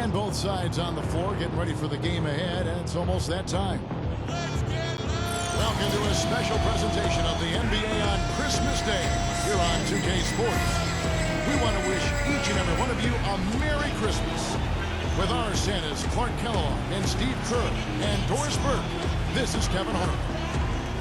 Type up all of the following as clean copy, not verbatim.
And both sides on the floor getting ready for the game ahead, and it's almost that time. Welcome to a special presentation of the NBA on Christmas Day here on 2K Sports. We want to wish each and every one of you a Merry Christmas. With our Santas, Clark Kellogg and Steve Kerr and Doris Burke, this is Kevin Harlan.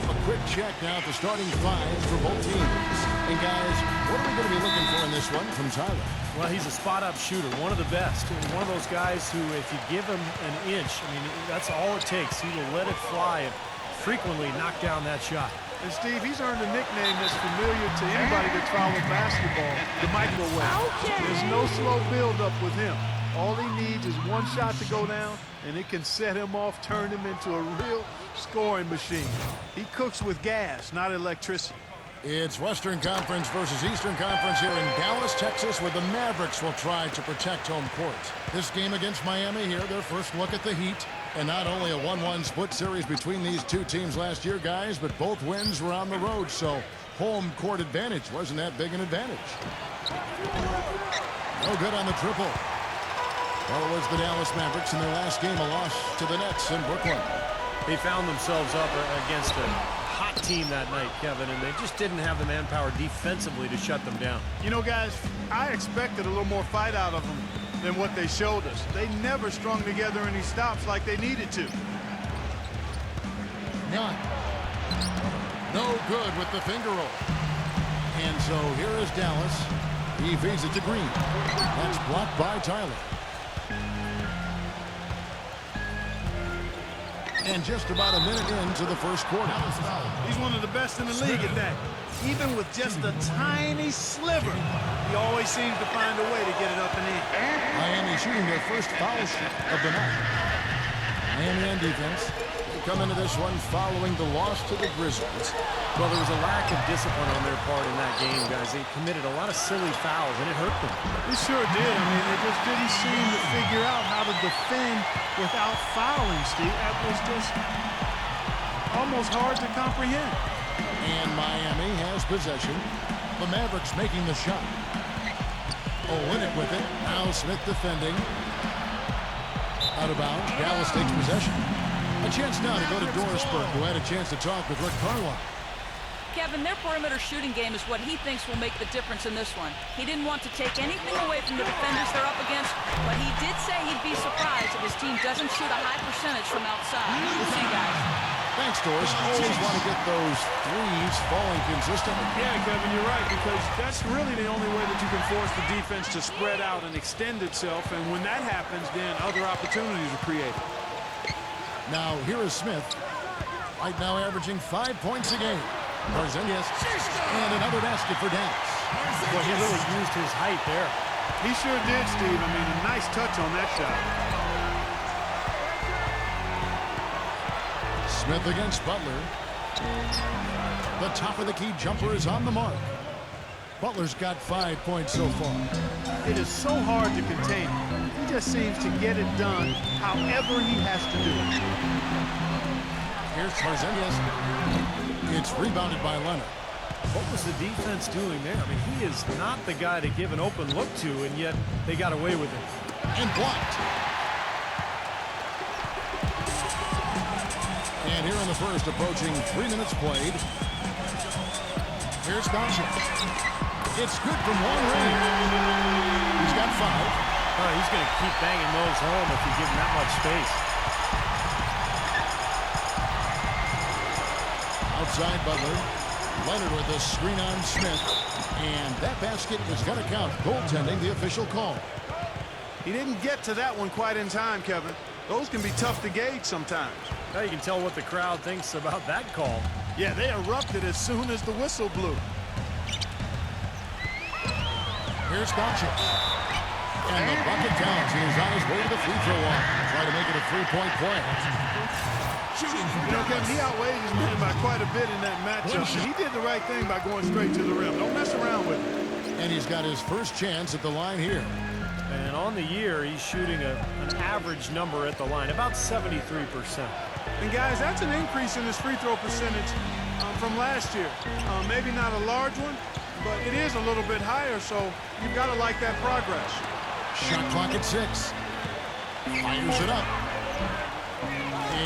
A quick check now at the starting fives for both teams. And guys, what are we going to be looking for in this one from Tyler? Well, he's a spot-up shooter, one of the best. One of those guys who, if you give him an inch, I mean, that's all it takes. He will let it fly and frequently knock down that shot. And Steve, he's earned a nickname that's familiar to anybody that's followed basketball, the microwave. Okay. There's no slow build-up with him. All he needs is one shot to go down, and it can set him off, turn him into a real scoring machine. He cooks with gas, not electricity. It's Western Conference versus Eastern Conference here in Dallas, Texas, where the Mavericks will try to protect home court. This game against Miami here, their first look at the Heat. And not only a 1-1 split series between these two teams last year, guys, but both wins were on the road, so home court advantage wasn't that big an advantage. No good on the triple. Well, it was the Dallas Mavericks in their last game, a loss to the Nets in Brooklyn. They found themselves up against a hot team that night, Kevin, and they just didn't have the manpower defensively to shut them down. You know, guys, I expected a little more fight out of them than what they showed us. They never strung together any stops like they needed to. None. No good with the finger roll. And so here is Dallas. He feeds it to Green. That's blocked by Tyler. And just about a minute into the first quarter. He's one of the best in the league at that. Even with just a tiny sliver, he always seems to find a way to get it up and in. Miami shooting their first foul shot of the night. Miami on defense. They come into this one following the loss to the Grizzlies. Well, there was a lack of discipline on their part in that game, guys. They committed a lot of silly fouls, and it hurt them. They sure did. I mean, they just didn't seem to figure out how to defend without fouling, Steve. That was just almost hard to comprehend. And Miami has possession. The Mavericks making the shot. Olynyk with it. Now Smith defending. Out of bounds. Dallas takes possession. A chance now to go to Doris Burke, who had a chance to talk with Rick Carlisle. Kevin, their perimeter shooting game is what he thinks will make the difference in this one. He didn't want to take anything away from the defenders they're up against, but he did say he'd be surprised if his team doesn't shoot a high percentage from outside. We'll see, guys. Thanks, Doris. Always want to get those threes falling consistently. Yeah, Kevin, you're right, because that's really the only way that you can force the defense to spread out and extend itself, and when that happens, then other opportunities are created. Now, here is Smith. Right now averaging 5 points a game. Porzingis. And another basket for Dallas. Well, he really used his height there. He sure did, Steve. I mean, a nice touch on that shot. Smith against Butler. The top of the key jumper is on the mark. Butler's got 5 points so far. It is so hard to contain him. He just seems to get it done however he has to do it. Here's Porzingis. It's rebounded by Leonard. What was the defense doing there? I mean, he is not the guy to give an open look to, and yet they got away with it. And blocked. And here in the first, approaching 3 minutes played. Here's Doncic. It's good from long range. He's got 5. Oh, he's going to keep banging those home if you give him that much space. Outside Butler. Leonard with the screen on Smith. And that basket is going to count. Goaltending, the official call. He didn't get to that one quite in time, Kevin. Those can be tough to gauge sometimes. Now you can tell what the crowd thinks about that call. Yeah, they erupted as soon as the whistle blew. Here's Doncic. And the bucket counts. He is on his way to the free throw line. Try to make it a 3-point play. You know, Kevin, he outweighed his man by quite a bit in that matchup. He did the right thing by going straight to the rim. Don't mess around with it. And he's got his first chance at the line here. And on the year, he's shooting an average number at the line, about 73%. And guys, that's an increase in his free throw percentage from last year. Maybe not a large one, but it is a little bit higher, so you've got to like that progress. Shot clock at 6. Fires it up.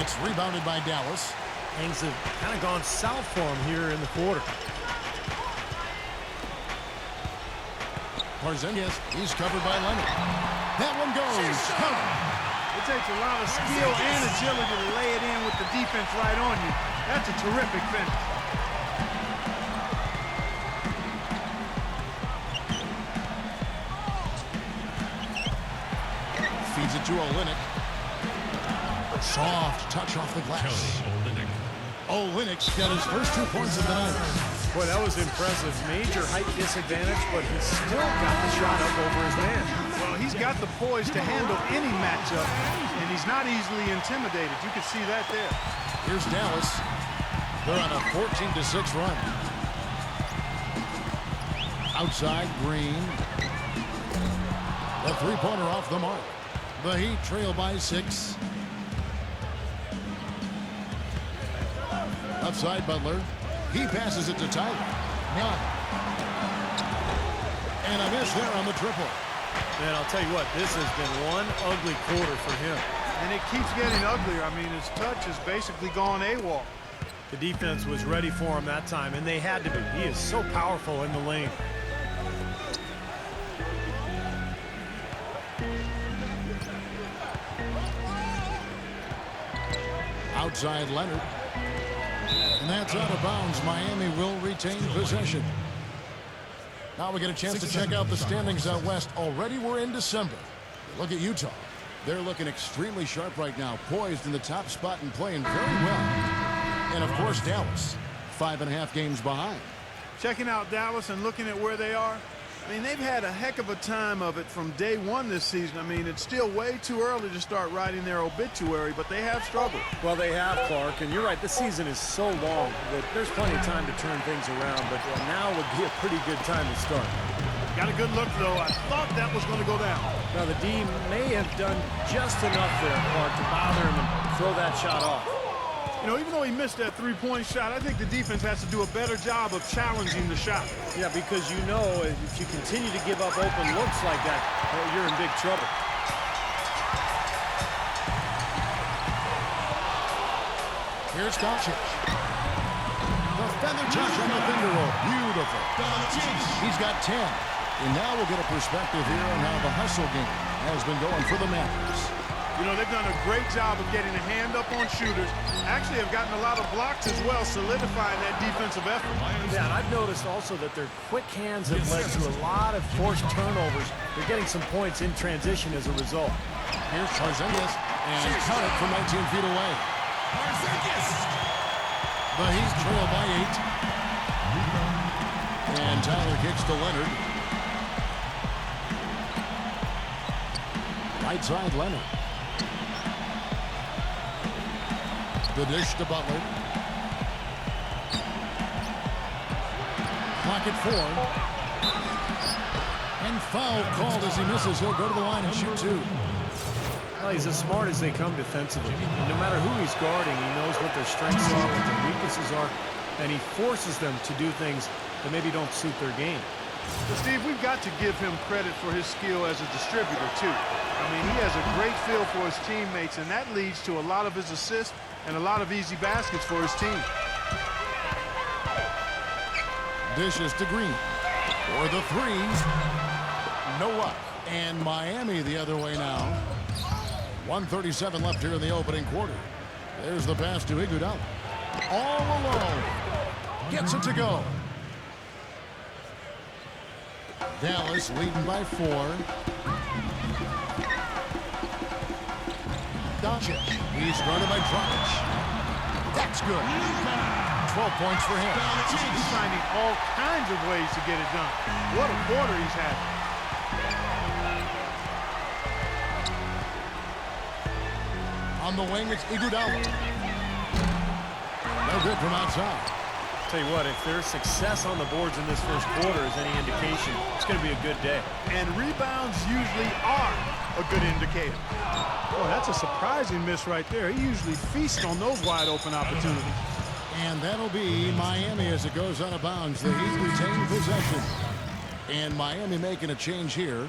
It's rebounded by Dallas. Things have kind of gone south for him here in the quarter. Porzingis, he's covered by Leonard. That one goes. It takes a lot of skill and agility to lay it in with the defense right on you. That's a terrific finish. Feeds it to Olynyk. Soft touch off the glass. Olynyk's got his first 2 points of the night. Boy, that was impressive. Major height disadvantage, but he still got the shot up over his man. Well, he's got the poise to handle any matchup, and he's not easily intimidated. You can see that there. Here's Dallas. They're on a 14-6 run. Outside, Green. The three-pointer off the mark. The Heat trail by 6. Outside, Butler. He passes it to Tyler. None. And a miss there on the triple. Man, I'll tell you what, this has been one ugly quarter for him. And it keeps getting uglier. I mean, his touch has basically gone AWOL. The defense was ready for him that time, and they had to be. He is so powerful in the lane. Outside, Leonard. And that's out of bounds. Miami will retain possession. Now we get a chance to check out the standings out west. Already we're in December. Look at Utah. They're looking extremely sharp right now, poised in the top spot and playing very well. And of course, Dallas, 5.5 games behind. Checking out Dallas and looking at where they are, I mean, they've had a heck of a time of it from day one this season. I mean, it's still way too early to start writing their obituary, but they have struggled. Well, they have, Clark, and you're right. The season is so long that there's plenty of time to turn things around, but now would be a pretty good time to start. Got a good look, though. I thought that was going to go down. Now, the D may have done just enough there, Clark, to bother him and throw that shot off. You know, even though he missed that three-point shot, I think the defense has to do a better job of challenging the shot. Yeah, because you know if you continue to give up open looks like that, you're in big trouble. Here's Doncic. The feather touch on the finger roll. Beautiful. He's got 10. And now we'll get a perspective here on how the hustle game has been going for the Mavericks. You know, they've done a great job of getting a hand up on shooters. Actually have gotten a lot of blocks as well, solidifying that defensive effort. Yeah, and I've noticed also that their quick hands have led to a lot of forced turnovers. They're getting some points in transition as a result. Here's Porzingis, and count it from 19 feet away. The Heat trail by 8. And Tyler kicks to Leonard. Right side, Leonard. The dish to Butler. Clock at 4. And foul called as he misses. He'll go to the line and shoot 2. Well, he's as smart as they come defensively. And no matter who he's guarding, he knows what their strengths are, what their weaknesses are, and he forces them to do things that maybe don't suit their game. But Steve, we've got to give him credit for his skill as a distributor, too. I mean, he has a great feel for his teammates, and that leads to a lot of his assists and a lot of easy baskets for his team. Dishes to Green. For the 3. No luck. And Miami the other way now. 1:37 left here in the opening quarter. There's the pass to Iguodala. All alone. Gets it to go. Dallas leading by 4. Doncic. He's guarded by Dragic. That's good. 12 points for him. He's finding all kinds of ways to get it done. What a quarter he's had. On the wing, it's Iguodala. No good from outside. Tell you what, if there's success on the boards in this first quarter is any indication, it's going to be a good day. And rebounds usually are a good indicator. Boy, that's a surprising miss right there. He usually feasts on those wide open opportunities. And that'll be Miami as it goes out of bounds. The Heat retain possession. And Miami making a change here.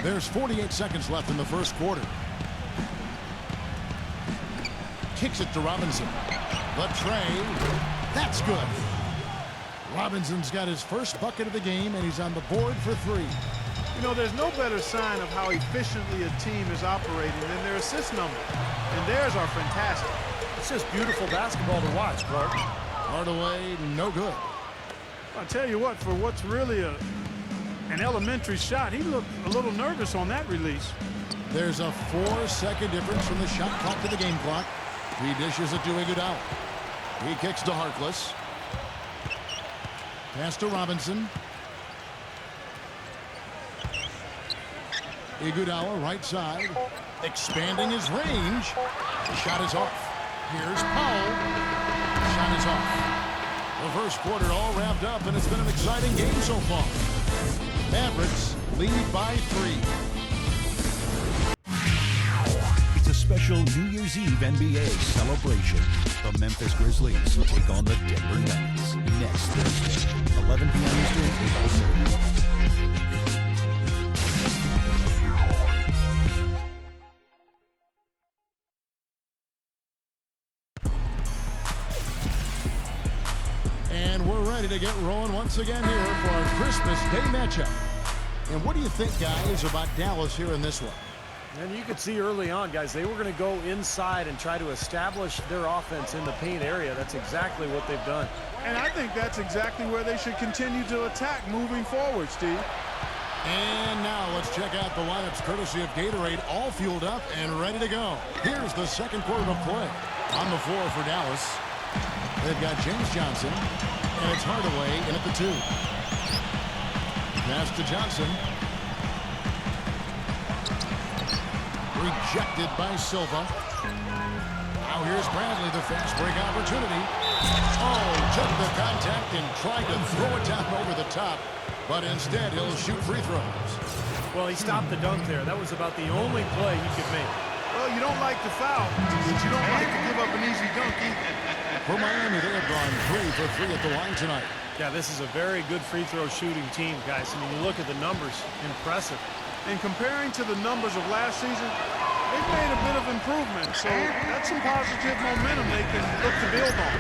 There's 48 seconds left in the first quarter. Kicks it to Robinson. The tray. That's good. Robinson's got his first bucket of the game, and he's on the board for 3. You know, there's no better sign of how efficiently a team is operating than their assist numbers. And theirs are fantastic. It's just beautiful basketball to watch, Clark. Hardaway, no good. I'll tell you what, for what's really an elementary shot, he looked a little nervous on that release. There's a 4-second difference from the shot clock to the game clock. He dishes it to Iguodala. He kicks to Harkless. Pass to Robinson. Iguodala, right side. Expanding his range. The shot is off. Here's Powell. Shot is off. The first quarter all wrapped up, and it's been an exciting game so far. Mavericks lead by 3. It's a special New Year's Eve NBA celebration. The Memphis Grizzlies take on the Denver Nuggets next Thursday, 11 p.m. Eastern, 8 Pacific. And we're ready to get rolling once again here for our Christmas Day matchup. And what do you think, guys, about Dallas here in this one? And you could see early on, guys, they were going to go inside and try to establish their offense in the paint area. That's exactly what they've done. And I think that's exactly where they should continue to attack moving forward, Steve. And now let's check out the lineups courtesy of Gatorade, all fueled up and ready to go. Here's the second quarter of play. On the floor for Dallas, they've got James Johnson, and it's Hardaway in at the 2. Pass to Johnson. Rejected by Silva. Now here's Bradley, the fast break opportunity. Oh, took the contact and tried to throw it down over the top, but instead he'll shoot free throws. Well, he stopped the dunk there. That was about the only play he could make. Well, you don't like the foul, but you don't like to give up an easy dunk either. For Miami, they have gone 3 for 3 at the line tonight. Yeah, this is a very good free throw shooting team, guys. I mean, you look at the numbers, impressive. And comparing to the numbers of last season, they've made a bit of improvement. So that's some positive momentum they can look to build on.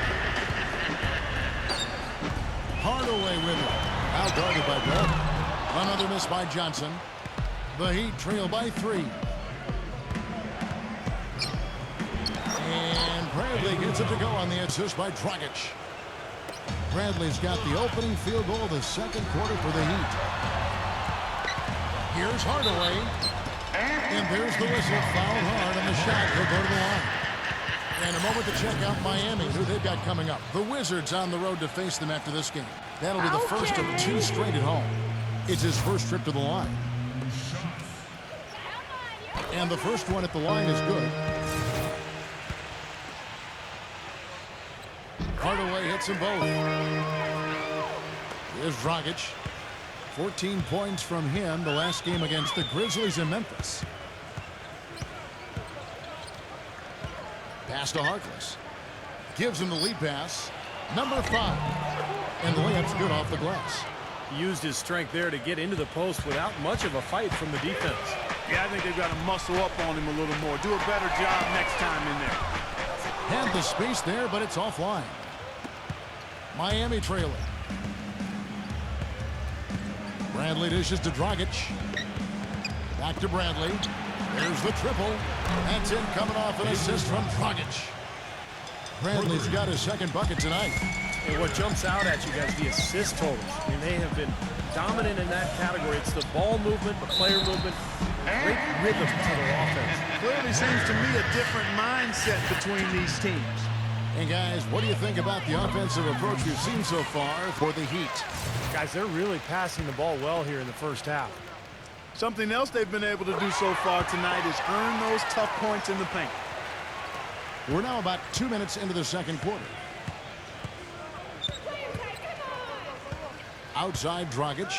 Hardaway with it. Out guarded by Bradley. Another miss by Johnson. The Heat trail by 3. And Bradley gets it to go on the assist by Dragic. Bradley's got the opening field goal of the second quarter for the Heat. Here's Hardaway. And there's the whistle. Fouled hard on the shot. He'll go to the line. And a moment to check out Miami, who they've got coming up. The Wizards on the road to face them after this game. That'll be the first of 2 straight at home. It's his first trip to the line. And the first one at the line is good. Hardaway hits them both. Here's Dragic. 14 points from him the last game against the Grizzlies in Memphis. Pass to Harkless. Gives him the lead pass. Number 5. And the layup's good off the glass. He used his strength there to get into the post without much of a fight from the defense. Yeah, I think they've got to muscle up on him a little more. Do a better job next time in there. Had the space there, but it's offline. Miami trailing. Bradley dishes to Dragic. Back to Bradley. There's the triple. That's in, coming off an assist from Dragic. Bradley's got his second bucket tonight. And what jumps out at you guys, the assist totals. I mean, they have been dominant in that category. It's the ball movement, the player movement, great rhythm to their offense. Clearly seems to me a different mindset between these teams. And guys, what do you think about the offensive approach we've seen so far for the Heat? Guys, they're really passing the ball well here in the first half. Something else they've been able to do so far tonight is earn those tough points in the paint. We're now about 2 minutes into the second quarter. Outside Dragic.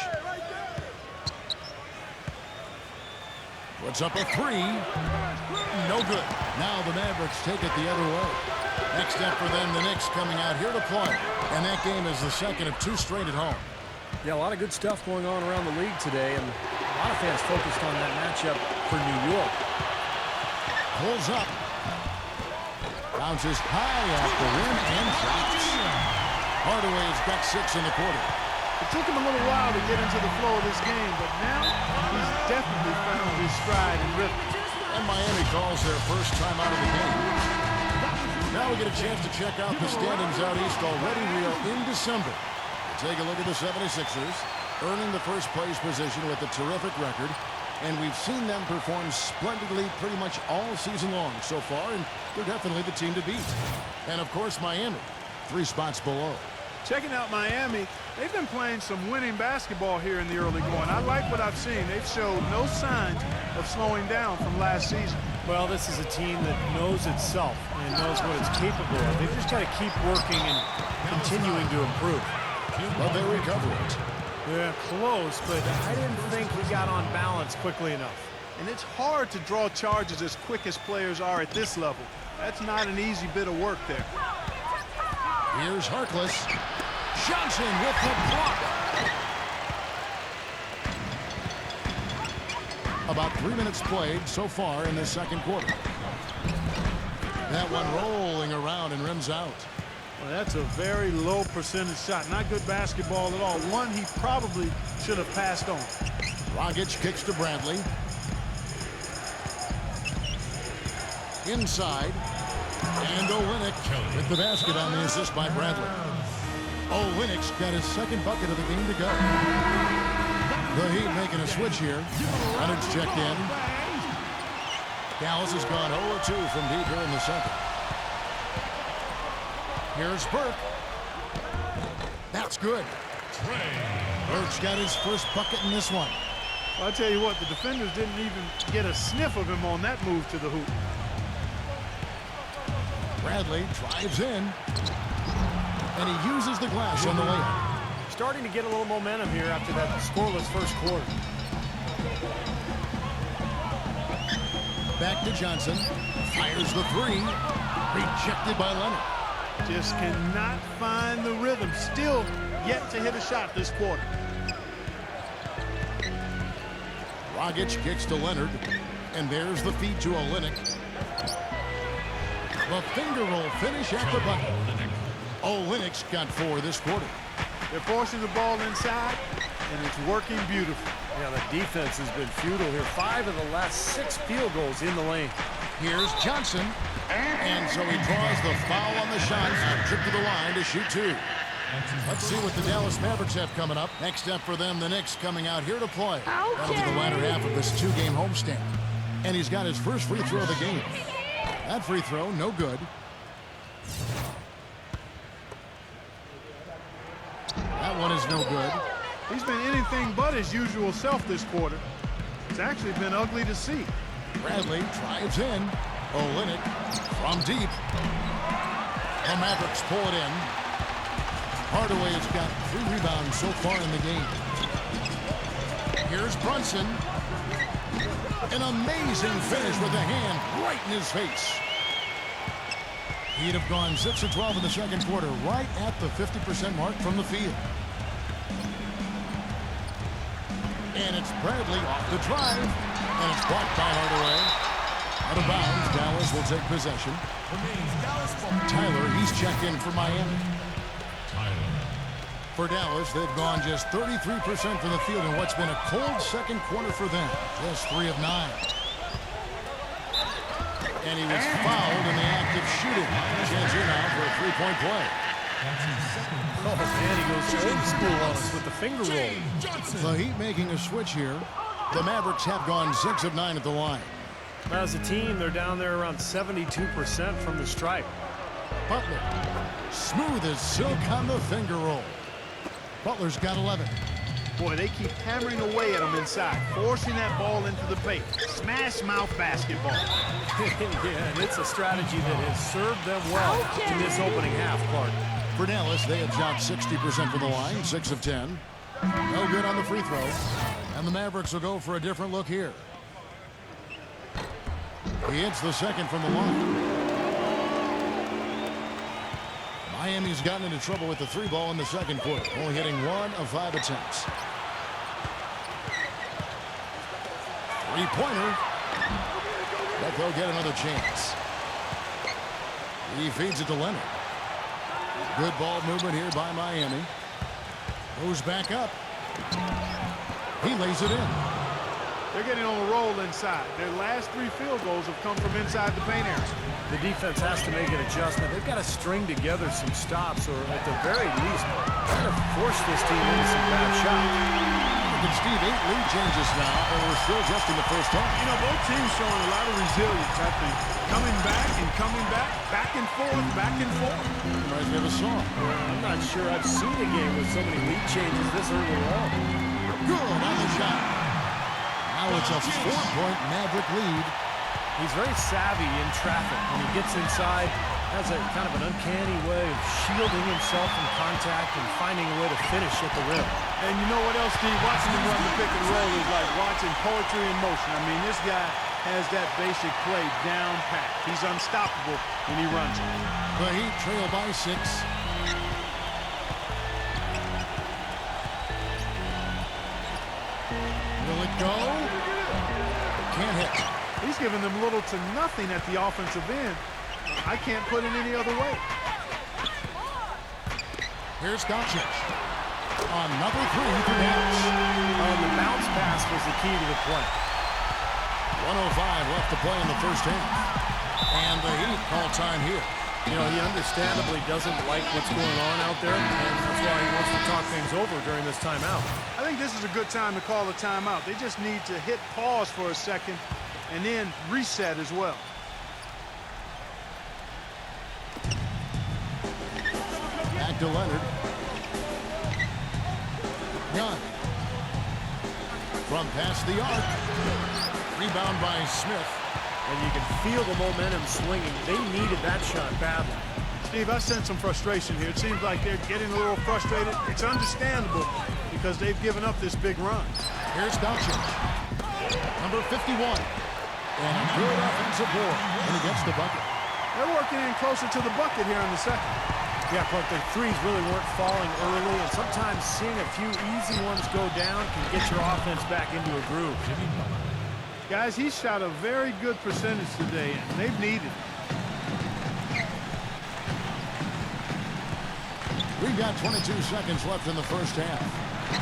Puts up a 3. No good. Now the Mavericks take it the other way. Next step for them, the Knicks coming out here to play. And that game is the second of 2 straight at home. Yeah, a lot of good stuff going on around the league today. And lot of fans focused on that matchup for New York. Pulls up. Bounces high off the rim and drops. Hardaway's got 6 in the quarter. It took him a little while to get into the flow of this game, but now he's definitely found his stride and rhythm. And Miami calls their first time out of the game. Now we get a chance to check out the standings out east already. We are in December. Take a look at the 76ers, earning the first place position with a terrific record. And we've seen them perform splendidly pretty much all season long so far, and they're definitely the team to beat. And, of course, Miami, 3 spots below. Checking out Miami, they've been playing some winning basketball here in the early going. I like what I've seen. They've showed no signs of slowing down from last season. Well, this is a team that knows itself and knows what it's capable of. They've just got to keep working and continuing to improve. But they recover it. Yeah, close, but I didn't think he got on balance quickly enough. And it's hard to draw charges as quick as players are at this level. That's not an easy bit of work there. Here's Harkless. Johnson with the block. About 3 minutes played so far in the second quarter. That one rolling around and rims out. Well, that's a very low percentage shot. Not good basketball at all. One he probably should have passed on. Dragic kicks to Bradley. Inside. And Olynyk with the basket on the assist by Bradley. Olynyk's got his second bucket of the game to go. The Heat making a switch here. Leonard's checked in. Dallas has gone 0-2 from deep here in the second. Here's Burke. That's good. Burke's got his first bucket in this one. Well, I tell you what, the defenders didn't even get a sniff of him on that move to the hoop. Bradley drives in. And he uses the glass on the layup. Starting to get a little momentum here after that scoreless first quarter. Back to Johnson. Fires the 3. Rejected by Leonard. Just cannot find the rhythm. Still yet to hit a shot this quarter. Dragic kicks to Leonard. And there's the feed to Olynyk. The finger roll finish at the bucket. Olynyk's got 4 this quarter. They're forcing the ball inside, and it's working beautifully. Yeah, the defense has been futile here. 5 of the last 6 field goals in the lane. Here's Johnson. And so he draws the foul on the shot. Trip to the line to shoot 2. Let's see what the Dallas Mavericks have coming up. Next up for them, the Knicks coming out here to play. That'll be the latter half of this 2-game homestand. And he's got his first free throw of the game. That free throw, no good. That one is no good. He's been anything but his usual self this quarter. It's actually been ugly to see. Bradley drives in. Olynyk from deep. The Mavericks pull it in. Hardaway has got 3 rebounds so far in the game. Here's Brunson. An amazing finish with the hand right in his face. He'd have gone 6 of 12 in the second quarter, right at the 50% mark from the field. And it's Bradley off the drive. And it's blocked by Hardaway. Out of bounds, Dallas will take possession. Tyler, he's checked in for Miami. For Dallas, they've gone just 33% from the field in what's been a cold second quarter for them. Just 3 of 9. And he was fouled in the act of shooting. Chance here now for a 3-point play. Oh, man, he goes old school on us with the finger roll. The Heat making a switch here. The Mavericks have gone 6 of 9 at the line. As a team, they're down there around 72% from the stripe. Butler, smooth as silk on the finger roll. Butler's got 11. Boy, they keep hammering away at him inside, forcing that ball into the paint. Smash mouth basketball. Yeah, and it's a strategy that has served them well in this opening half, Clark. For Dallas, they have shot 60% from the line, 6 of 10. No good on the free throw. And the Mavericks will go for a different look here. He hits the second from the line. Miami's gotten into trouble with the 3-ball in the second quarter, only hitting 1 of 5 attempts. Three-pointer. But they'll get another chance. He feeds it to Leonard. Good ball movement here by Miami. Goes back up. He lays it in. They're getting on a roll inside. Their last 3 field goals have come from inside the paint area. The defense has to make an adjustment. They've got to string together some stops, or at the very least, try to force this team into some bad shots. Look at Steve, 8 lead changes now, and we're still just in the first half. You know, both teams showing a lot of resilience, I think. Coming back, back and forth, back and forth. Reminds me of a song. I'm not sure I've seen a game with so many lead changes this early on. Good on the shot. Now it's a 4-point Maverick lead. He's very savvy in traffic. When he gets inside, has a kind of an uncanny way of shielding himself from contact and finding a way to finish at the rim. And you know what else, Steve? Watching him run the pick and roll is like watching poetry in motion. I mean, this guy has that basic play down pat. He's unstoppable when he runs it. The Heat trail by 6. Will it go? Can't hit. He's giving them little to nothing at the offensive end. I can't put it any other way. Here's Doncic. Another 3 for Dallas. The bounce pass was the key to the play. 1:05 left to play in the first half. And the Heat call time here. You know, he understandably doesn't like what's going on out there, and that's why he wants to talk things over during this timeout. I think this is a good time to call a timeout. They just need to hit pause for a second and then reset as well. Back to Leonard. Young. From past the arc. Rebound by Smith. And you can feel the momentum swinging. They needed that shot badly. Steve, I sense some frustration here. It seems like they're getting a little frustrated. It's understandable because they've given up this big run. Here's Doncic. Number 51. And a good offensive board. And he gets the bucket. They're working in closer to the bucket here in the second. Yeah, but their threes really weren't falling early, and sometimes seeing a few easy ones go down can get your offense back into a groove. Guys, he shot a very good percentage today, and they've needed it. We've got 22 seconds left in the first half.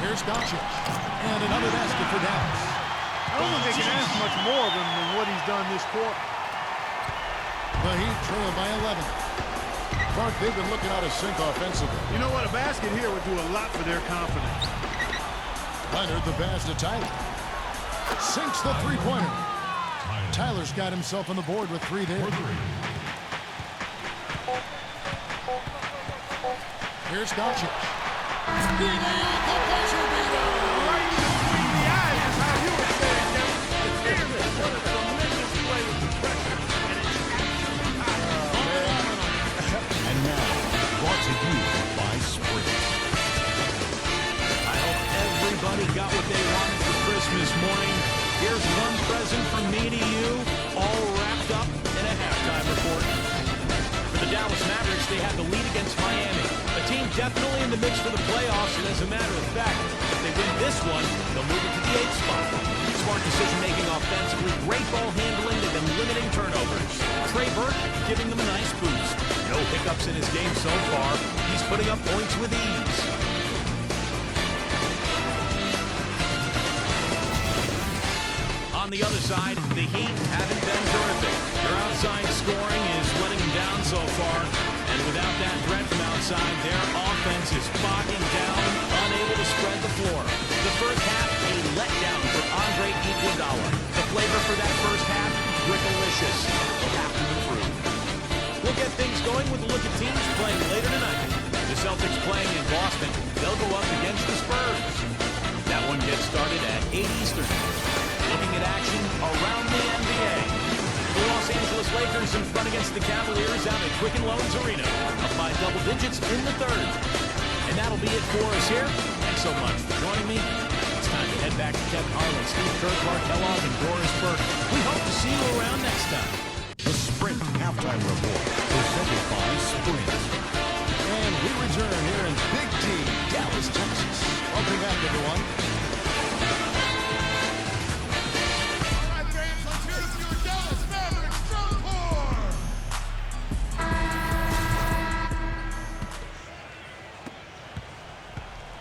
Here's Doncic. And another basket for Dallas. I don't think they can ask much more of him than what he's done this quarter. The Heat trail by 11. Clark, they've been looking out of sync offensively. You know what? A basket here would do a lot for their confidence. Leonard, the pass to Tyler. Sinks the three-pointer. Tyler's got himself on the board with 3 there. Here's Doncic. He nailed the buzzer beater. Right between the eyes is how you would say it, Kevin. What a tremendous play with the pressure. And now, brought to you by Sprint. I hope everybody got what they wanted for Christmas morning. Here's one present from me to you, all wrapped up in a halftime report. For the Dallas Mavericks, they had the lead against Miami. A team definitely in the mix for the playoffs, and as a matter of fact, if they win this one, they'll move into the 8th spot. Smart decision-making offensively, great ball handling, they've been limiting turnovers. Trey Burke giving them a nice boost. No hiccups in his game so far. He's putting up points with ease. On the other side, the Heat haven't been terrific. Their outside scoring is letting them down so far. And without that threat from outside, their offense is bogging down, unable to spread the floor. The first half, a letdown for Andre Iguodala. The flavor for that first half, brickalicious. They'll have to improve. We'll get things going with a look at teams playing later tonight. The Celtics playing in Boston. They'll go up against the Spurs. That one gets started at 8 Eastern. Looking at action around the NBA. The Los Angeles Lakers in front against the Cavaliers out at Quicken Loans Arena. Up by double digits in the third. And that'll be it for us here. Thanks so much for joining me. It's time to head back to Kevin Harlan, Steve Kerr, Clark Kellogg, and Doris Burke. We hope to see you around next time. The Sprint Halftime Report, presented by Sprint. And we return here in Big T, Dallas, Texas. Welcome back, everyone.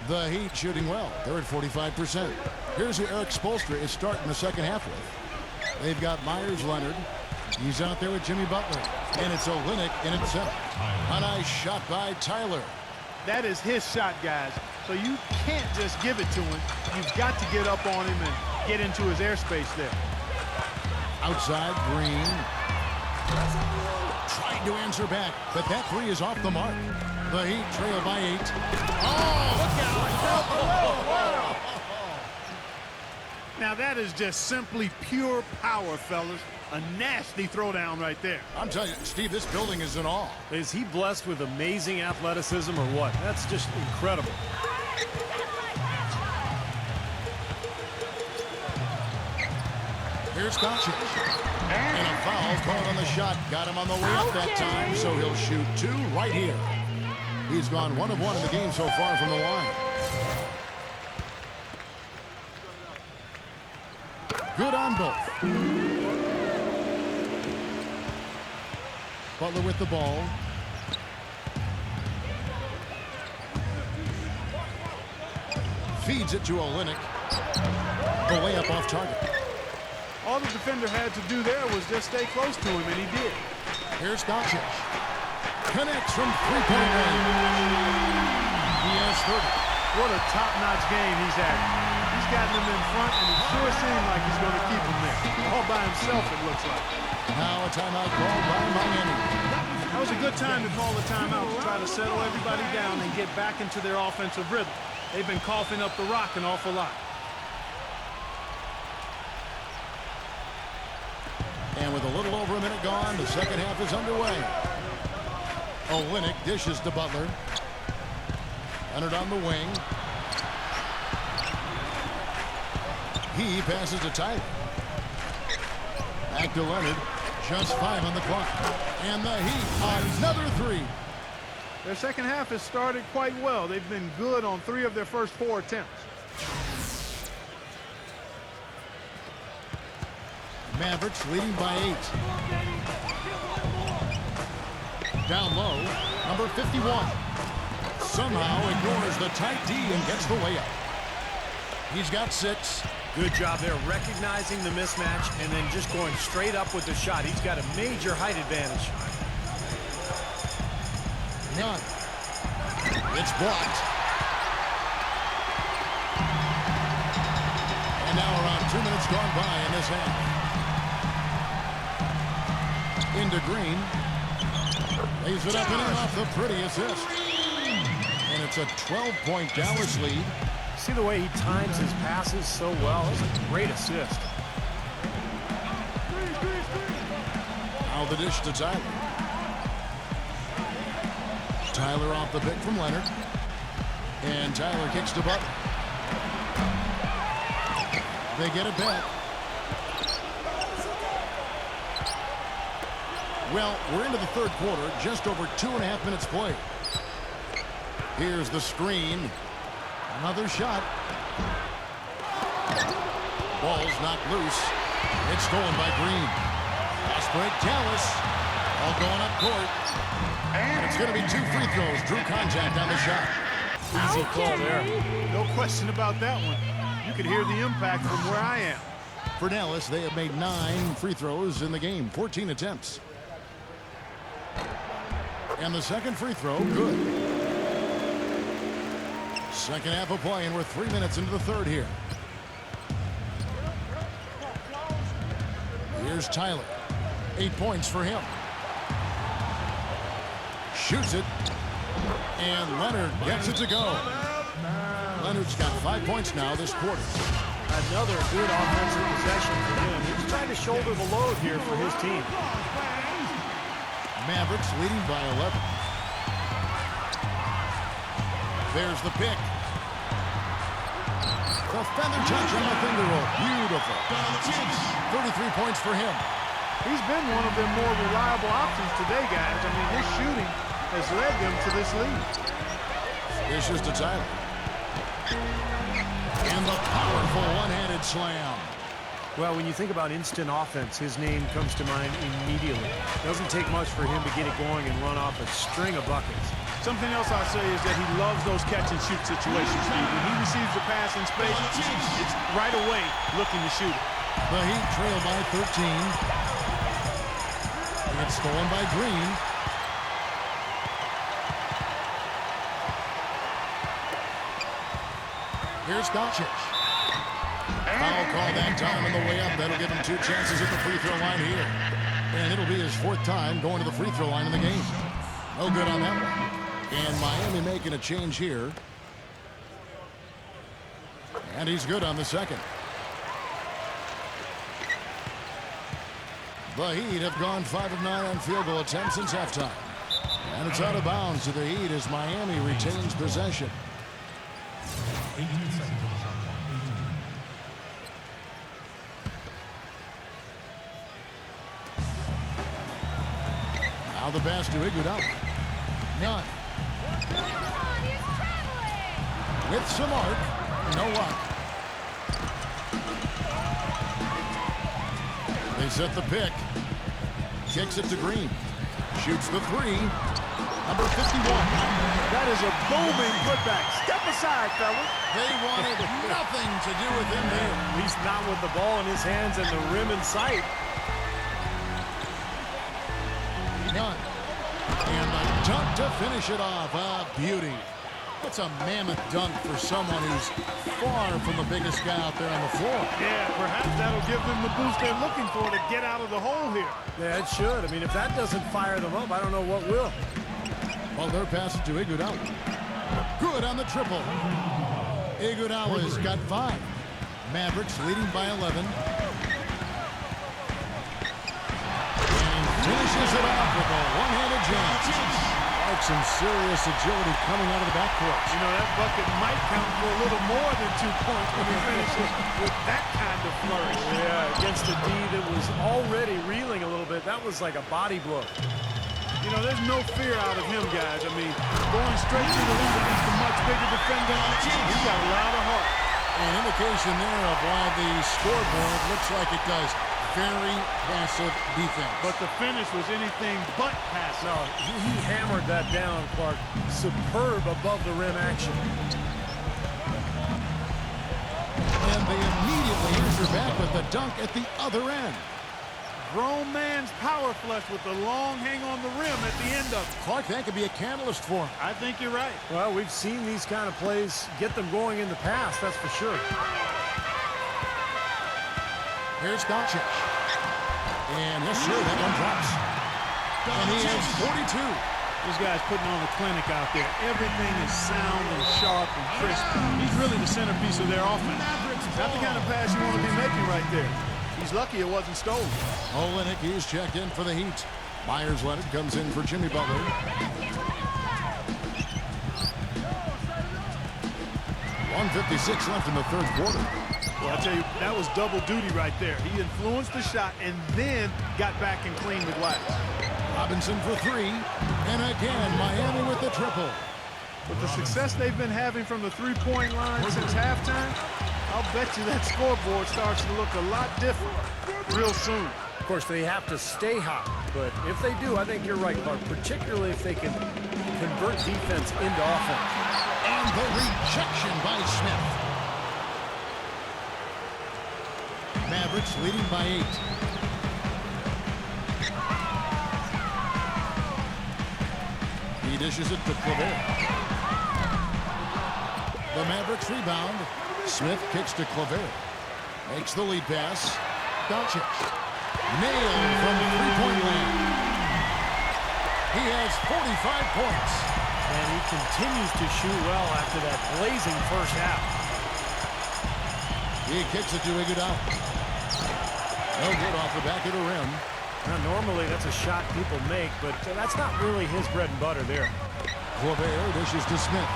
The Heat shooting well. They're at 45%. Here's who Eric Spoelstra is starting the second half with. They've got Myers Leonard. He's out there with Jimmy Butler. And it's Olynyk in at center. A nice shot by Tyler. That is his shot, guys. So you can't just give it to him. You've got to get up on him and get into his airspace there. Outside, Green. Tried to answer back, but that three is off the mark. The Heat trail by 8. Oh, look out! Now that is just simply pure power, fellas. A nasty throwdown right there. I'm telling you, Steve, this building is in awe. Is he blessed with amazing athleticism or what? That's just incredible. Here's Doncic. And a foul called on the shot. Got him on the way up that time, so he'll shoot 2 right here. He's gone 1 of 1 in the game so far from the line. Good on both. Butler with the ball. Feeds it to Olynyk. The layup off target. All the defender had to do there was just stay close to him, and he did. Here's Doncic. Connects from three-point range. He has 30. What a top-notch game he's having. He's gotten him in front, and it sure seems like he's going to keep him there. All by himself, it looks like. Now a timeout called by Miami. That was a good time to call the timeout to try to settle everybody down and get back into their offensive rhythm. They've been coughing up the rock an awful lot. And with a little over a minute gone, the second half is underway. Olynyk dishes to Butler. Leonard on the wing. He passes to Tyler. Back to Leonard. Just 5 on the clock. And the Heat, another 3. Their second half has started quite well. They've been good on 3 of their first 4 attempts. Mavericks leading by 8. Down low, number 51. Somehow ignores the tight D and gets the layup. He's got 6. Good job there recognizing the mismatch and then just going straight up with the shot. He's got a major height advantage. None. It's blocked. And now around 2 minutes gone by in this half. Into Green. Lays it up and in off the pretty assist. And it's a 12-point Dallas lead. See the way he times his passes so well? It's a great assist. Now the dish to Tyler. Tyler off the pick from Leonard. And Tyler kicks to Butler. They get it back. Well, we're into the third quarter, just over 2.5 minutes played. Here's the screen. Another shot. Ball's knocked loose. It's stolen by Green. Fast break, Dallas. All going up court. And it's going to be 2 free throws. Drew contact on the shot. Easy call there. No question about that one. You could hear the impact from where I am. For Dallas, they have made 9 free throws in the game, 14 attempts. And the second free throw, good. Second half of play, and we're 3 minutes into the third here. Here's Tyler. 8 points for him. Shoots it. And Leonard gets it to go. Leonard's got 5 points now this quarter. Another good offensive possession for him. He's trying to shoulder the load here for his team. Mavericks leading by 11. There's the pick. The feather touch on the finger roll. Beautiful. 33 points for him. He's been one of their more reliable options today, guys. I mean, his shooting has led them to this lead. This is to Tyler. And the powerful one-handed slam. Well, when you think about instant offense, his name comes to mind immediately. Doesn't take much for him to get it going and run off a string of buckets. Something else I'll say is that he loves those catch-and-shoot situations, Steve. When he receives the pass in space, it's right away looking to shoot it. The Heat trail by 13. It's stolen by Green. Here's Doncic. Foul call that time on the way up. That'll give him 2 chances at the free throw line here. And it'll be his 4th time going to the free throw line in the game. No good on that one. And Miami making a change here. And he's good on the second. The Heat have gone 5 of 9 on field goal attempts since halftime. And it's out of bounds to the Heat as Miami retains possession. Now the pass to Iguodala. None. With some arc. No luck. They set the pick. Kicks it to Green. Shoots the 3. Number 51. That is a booming putback. Step aside, fellas. They wanted nothing to do with him there. At least not with the ball in his hands and the rim in sight. None. And a dunk to finish it off. A beauty. That's a mammoth dunk for someone who's far from the biggest guy out there on the floor. Yeah, perhaps that'll give them the boost they're looking for to get out of the hole here. Yeah, it should. I mean, if that doesn't fire them up, I don't know what will. Well, they're passing to Iguodala. Good on the triple. Iguodala's got 5. Mavericks leading by 11. And finishes it off with a one-handed jam. Like some serious agility coming out of the backcourt. You know, that bucket might count for a little more than 2 points when he finishes with that kind of flourish. Yeah, against a D that was already reeling a little bit. That was like a body blow. You know, there's no fear out of him, guys. I mean, going straight to the rim against a much bigger defender, he's got a lot of heart. An indication there of why the scoreboard looks like it does. Very passive defense. But the finish was anything but passive. No, he hammered that down, Clark. Superb above the rim action. And they immediately answer back with the dunk at the other end. Grown man's power flush with the long hang on the rim at the end of it. Clark, that could be a catalyst for him. I think you're right. Well, we've seen these kind of plays get them going in the past, that's for sure. Here's Doncic. And yes, sir, that one drops. And he has 42. This guy's putting on a clinic out there. Everything is sound and sharp and crisp. He's really the centerpiece of their offense. Not the kind of pass you want to be making right there. He's lucky it wasn't stolen. Olenek, he's checked in for the Heat. Myers Leonard comes in for Jimmy Butler. 1:56 left in the 3rd quarter. Well, I tell you, that was double duty right there. He influenced the shot and then got back and cleaned the glass. Robinson for 3. And again, Miami with the triple. With the success they've been having from the three-point line since halftime, I'll bet you that scoreboard starts to look a lot different real soon. Of course, they have to stay hot, but if they do, I think you're right, Clark, particularly if they can convert defense into offense. And the rejection by Smith. Mavericks leading by 8. He dishes it to Claver. The Mavericks rebound. Smith kicks to Claver. Makes the lead pass. Doncic. Nailed from the three-point land. He has 45 points. And he continues to shoot well after that blazing first half. He kicks it to Iguodala. No good off the back of the rim. Now, normally that's a shot people make, but that's not really his bread and butter there. Claver dishes to Smith.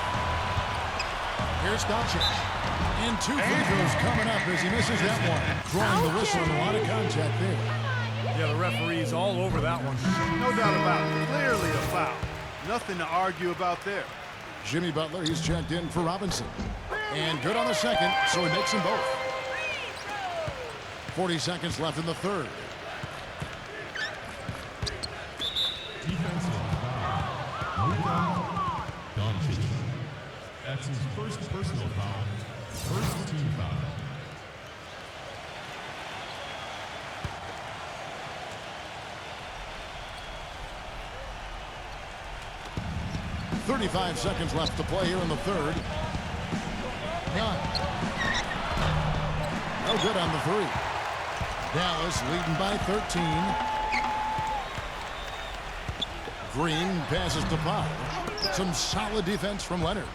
Here's Doncic. And 2 free throws coming up as he misses that one. Drawing the whistle and a lot of contact there. Yeah, the referee's all over that one. No doubt about it. Clearly a foul. Nothing to argue about there. Jimmy Butler, he's checked in for Robinson. And good on the second, so he makes them both. 40 seconds left in the 3rd. 35 seconds left to play here in the third. None. No good on the three. Dallas leading by 13. Green passes to Powell. Some solid defense from Leonard.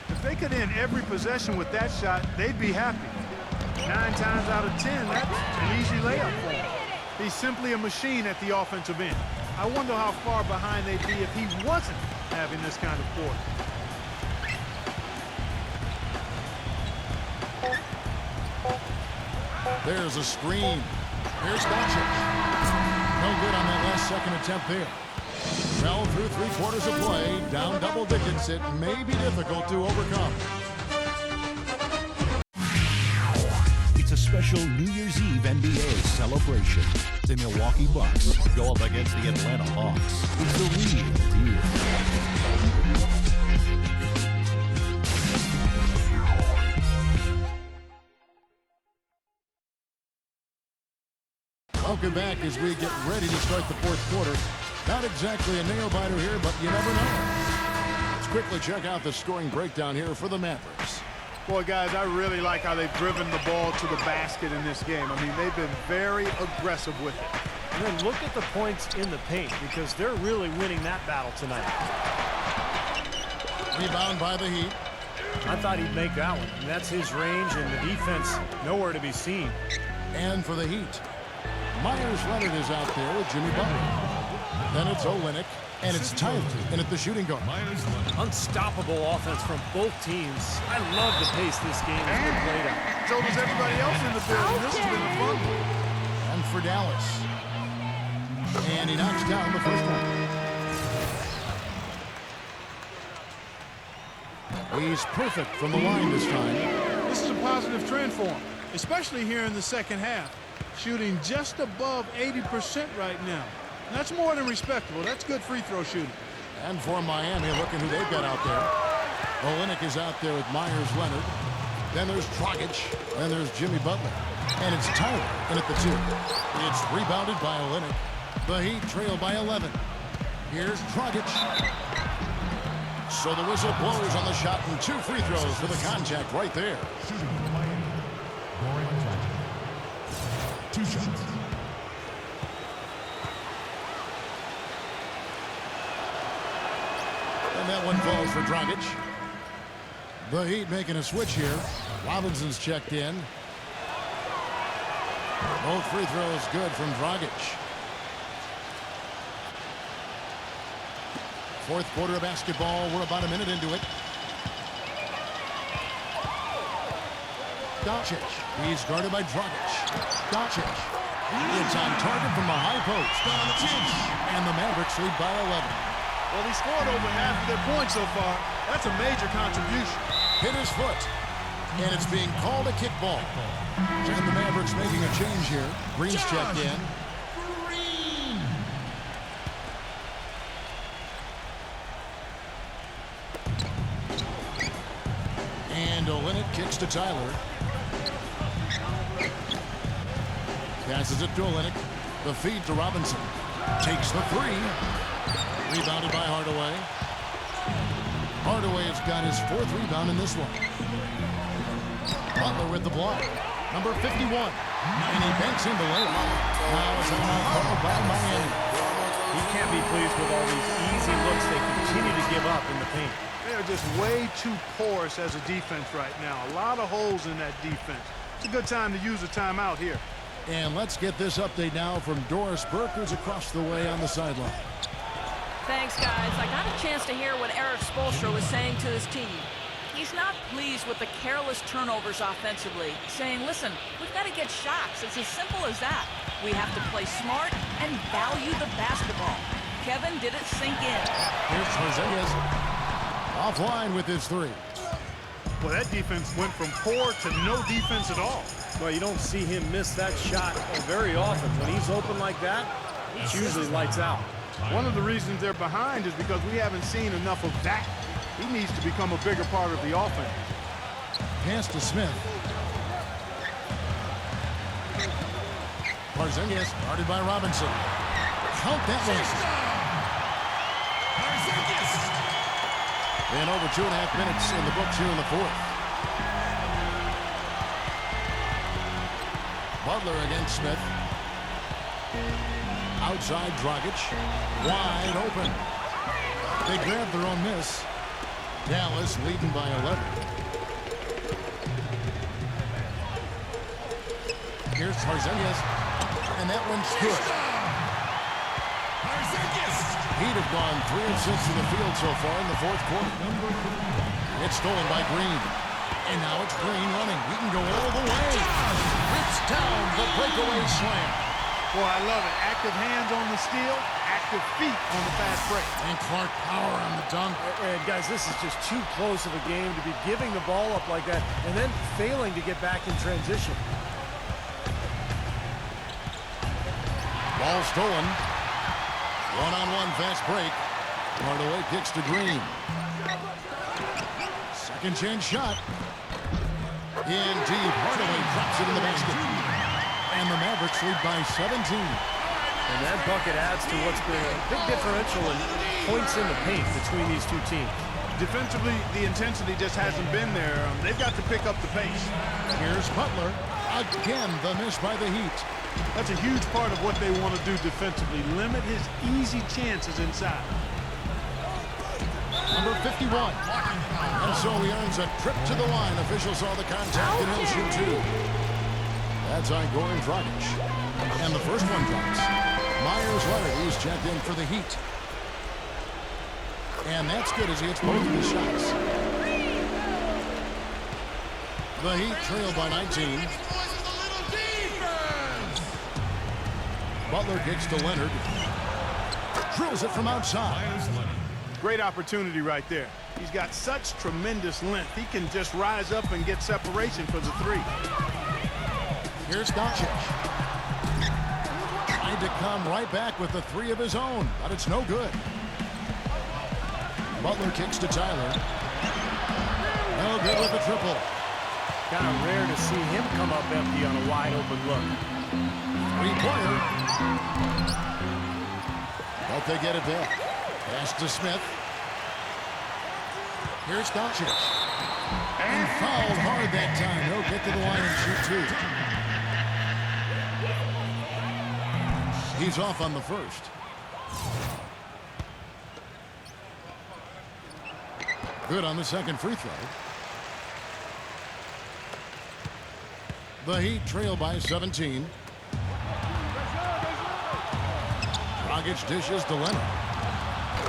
If they could end every possession with that shot, they'd be happy. 9 times out of 10, that's an easy layup for him. He's simply a machine at the offensive end. I wonder how far behind they'd be if he wasn't having this kind of quarter. There's a screen. Here's Doncic. No good on that last second attempt there. Well, through 3 quarters of play, down double digits, it may be difficult to overcome. It's a special New Year's Eve NBA celebration. The Milwaukee Bucks go up against the Atlanta Hawks. It's the real deal. Welcome back as we get ready to start the fourth quarter. Not exactly a nail-biter here, but you never know. Let's quickly check out the scoring breakdown here for the Mavericks. Boy, guys, I really like how they've driven the ball to the basket in this game. I mean, they've been very aggressive with it. And then look at the points in the paint, because they're really winning that battle tonight. Rebound by the Heat. I thought he'd make that one. And that's his range, and the defense nowhere to be seen. And for the Heat, Myers Leonard is out there with Jimmy Butler. Then it's Olynyk, and it's Tyler in at the shooting guard. Unstoppable offense from both teams. I love the pace this game has been played at. So does everybody else in the building. This has been a fun one. And for Dallas. And he knocks down the first one. He's perfect from the line this time. This is a positive trend for him, especially here in the second half. Shooting just above 80% right now. And that's more than respectable. That's good free throw shooting. And for Miami, look at who they've got out there. Olynyk is out there with Myers Leonard. Then there's Dragic. Then there's Jimmy Butler. And it's Tyler in at the 2. It's rebounded by Olynyk. The Heat trail by 11. Here's Dragic. So the whistle blows on the shot, and 2 free throws for the contact right there. Two shots. And that one falls for Dragic. The Heat making a switch here. Robinson's checked in. Both free throws good from Dragic. Fourth quarter of basketball. We're about a minute into it. Doncic. He's guarded by Dragic. Doncic. It's on target from the high post. And the Mavericks lead by 11. Well, he scored over half of their points so far. That's a major contribution. Hit his foot. And it's being called a kickball. And the Mavericks making a change here. Green's checked in. And Olynyk kicks to Tyler. Passes it to Olynyk. The feed to Robinson. Takes the 3. Rebounded by Hardaway. Hardaway has got his 4th rebound in this one. Butler with the block. Number 51. And he banks in the layup. Now it's out called by Miami. He can't be pleased with all these easy looks they continue to give up in the paint. They are just way too porous as a defense right now. A lot of holes in that defense. It's a good time to use a timeout here. And let's get this update now from Doris Burke, who's across the way on the sideline. Thanks, guys. I got a chance to hear what Eric Spoelstra was saying to his team. He's not pleased with the careless turnovers offensively, saying, listen, we've got to get shots. It's as simple as that. We have to play smart and value the basketball. Kevin did it sink in. Here's Porzingis. Offline with his 3. Well, that defense went from poor to no defense at all. Well, you don't see him miss that shot very often. When he's open like that, it's usually lights out. One of the reasons they're behind is because we haven't seen enough of that. He needs to become a bigger part of the offense. Pass to Smith. Porzingis guarded by Robinson. Count that one. And over 2.5 minutes in the books here in the fourth. Butler against Smith. Outside Dragic. Wide open. They grab their own miss. Dallas leading by 11. Here's Porzingis. And that one's good. He'd have gone 3 of 6 in the field so far in the fourth quarter. It's stolen by Green. And now it's Green running. He can go all the way. Rips down the breakaway slam. Boy, I love it. Active hands on the steal, active feet on the fast break. And Clark power on the dunk. And guys, this is just too close of a game to be giving the ball up like that and then failing to get back in transition. Ball stolen. One-on-one fast break. Hardaway kicks to Green. Second chance shot. In deep. Hardaway drops it in the basket. And the Mavericks lead by 17. And that bucket adds to what's been a big differential in points in the paint between these two teams. Defensively, the intensity just hasn't been there. They've got to pick up the pace. Here's Butler. Again, the miss by the Heat. That's a huge part of what they want to do defensively. Limit his easy chances inside. Number 51. And so he earns a trip to the line. Officials saw the contact and he'll shoot two. That's Igor and Dragic. And the first one drops. Myers Leonard, he's checked in for the Heat. And that's good as he hits both of his shots. The Heat trail by 19. Butler kicks to Leonard. Drills it from outside. Great opportunity right there. He's got such tremendous length. He can just rise up and get separation for the three. Here's Doncic. Trying to come right back with the three of his own, but it's no good. Butler kicks to Tyler. No good with the triple. Kind of rare to see him come up empty on a wide open look. Three-pointer. But they get it back. Pass to Smith. Here's Doncic. And fouled hard that time. He'll get to the line and shoot two. He's off on the first. Good on the second free throw. The Heat trail by 17. Dragic dishes to Leonard.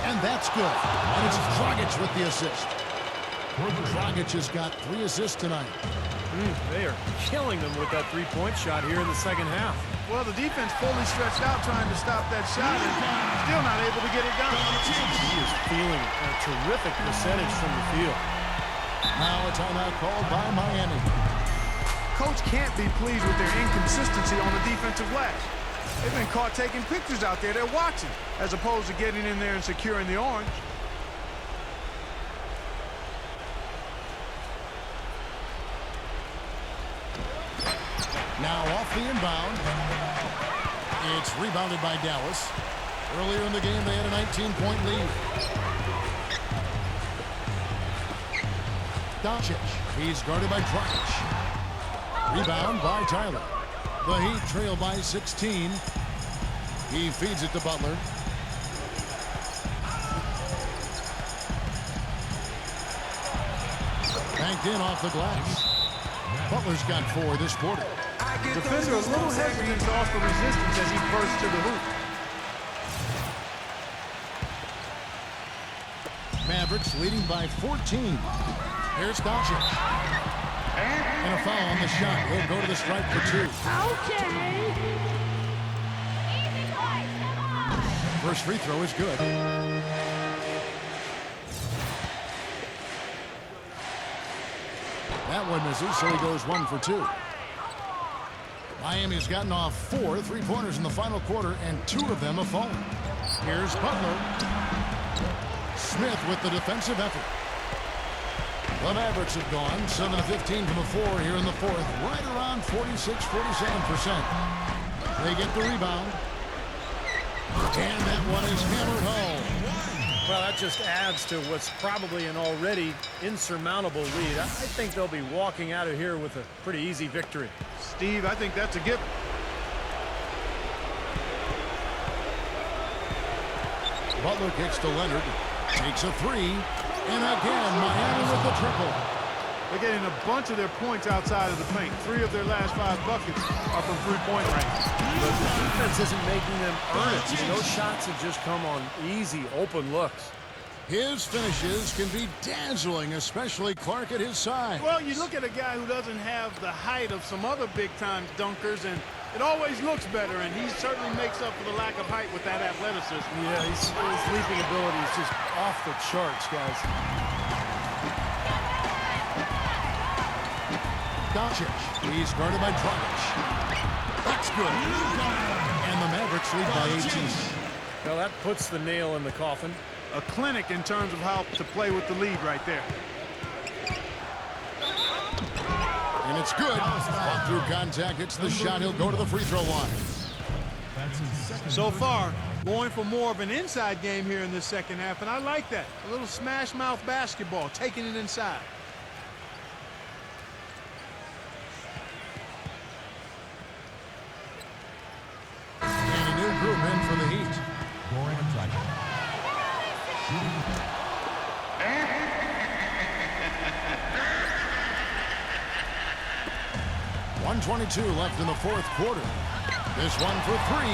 And that's good. And it's Dragic with the assist. Dragic has got 3 assists tonight. They are killing them with that three-point shot here in the second half. Well, the defense fully stretched out trying to stop that shot and still not able to get it done. He is feeling a terrific percentage from the field. Now a timeout called by Miami. Coach can't be pleased with their inconsistency on the defensive glass. They've been caught taking pictures out there. They're watching, as opposed to getting in there and securing the orange. Now off the inbound. It's rebounded by Dallas. Earlier in the game, they had a 19-point lead. Doncic. He's guarded by Dragic. Rebound by Tyler. The Heat trail by 16. He feeds it to Butler. Banked in off the glass. Butler's got 4 this quarter. Defender a little hesitant to offer resistance as he bursts to the hoop. Mavericks leading by 14. Here's Doncic. And a foul on the shot. He'll go to the stripe for 2. Okay. First free throw is good. That one misses, so he goes 1 for 2. Miami's gotten off 4 3-pointers in the final quarter, and 2 of them have fallen. Here's Butler. Smith with the defensive effort. The Mavericks have gone 7 of 15 from the floor here in the fourth, right around 46-47%. They get the rebound. And that one is hammered home. Well, that just adds to what's probably an already insurmountable lead. I think they'll be walking out of here with a pretty easy victory. Steve, I think that's a given. Butler kicks to Leonard. Takes a three. And again, Miami with the triple. They're getting a bunch of their points outside of the paint. 3 of their last 5 buckets are from three-point range. But the defense isn't making them earn it. Those shots have just come on easy, open looks. His finishes can be dazzling, especially Clark at his side. Well, you look at a guy who doesn't have the height of some other big-time dunkers, and it always looks better, and he certainly makes up for the lack of height with that athleticism. Yeah, his leaping ability is just off the charts, guys. Doncic. He's guarded by Dragic. That's good. And the Mavericks lead by 18. Well, that puts the nail in the coffin. A clinic in terms of how to play with the lead right there. And it's good. Fought through contact. Hits the shot. He'll go to the free throw line. So far, going for more of an inside game here in this second half, and I like that. A little smash mouth basketball, taking it inside. And a new group in for the Heat. 1:22 left in the fourth quarter. This one for 3.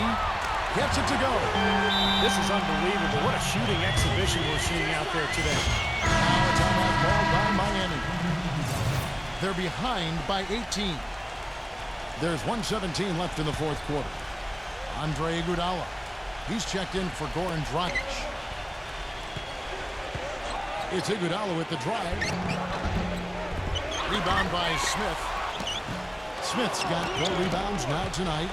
Gets it to go. This is unbelievable. What a shooting exhibition we're seeing out there today. Now a timeout called by Miami. They're behind by 18. There's 1:17 left in the fourth quarter. Andre Iguodala. He's checked in for Goran Dragic. It's Iguodala with the drive. Rebound by Smith. Smith's got 4 rebounds now tonight.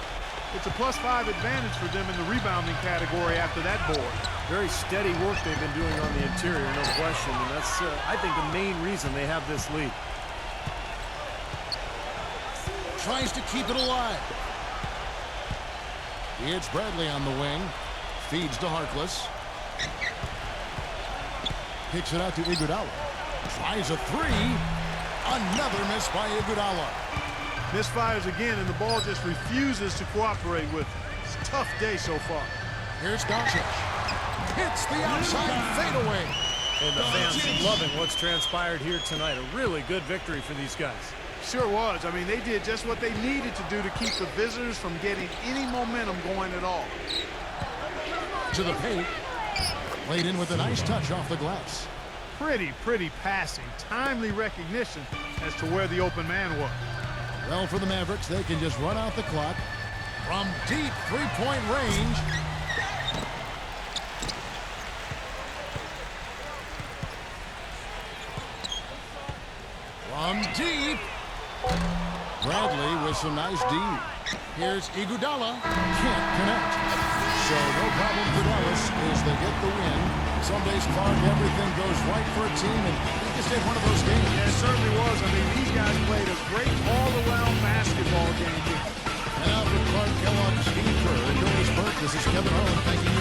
It's a +5 advantage for them in the rebounding category after that board. Very steady work they've been doing on the interior, no question. And that's, I think, the main reason they have this lead. Tries to keep it alive. It's Bradley on the wing. Feeds to Harkless. Kicks it out to Iguodala. Tries a 3. Another miss by Iguodala. Misfires again, and the ball just refuses to cooperate with him. It's a tough day so far. Here's Doncic. Hits the outside fadeaway. And the fans loving what's transpired here tonight. A really good victory for these guys. Sure was. I mean, they did just what they needed to do to keep the visitors from getting any momentum going at all. To the paint. Laid in with a nice touch off the glass. Pretty passing. Timely recognition as to where the open man was. Well, for the Mavericks, they can just run out the clock from deep three-point range. From deep. Bradley with some nice D. Here's Iguodala. Can't connect. So no problem for Dallas as they get the win. Some days, Clark, everything goes right for a team, and he just had one of those games. Yeah, it certainly was. I mean, these guys played a great all-around basketball game here. And now for Clark Kellogg, Steve Kerr, and Jonas Burke, this is Kevin Owen. Thank you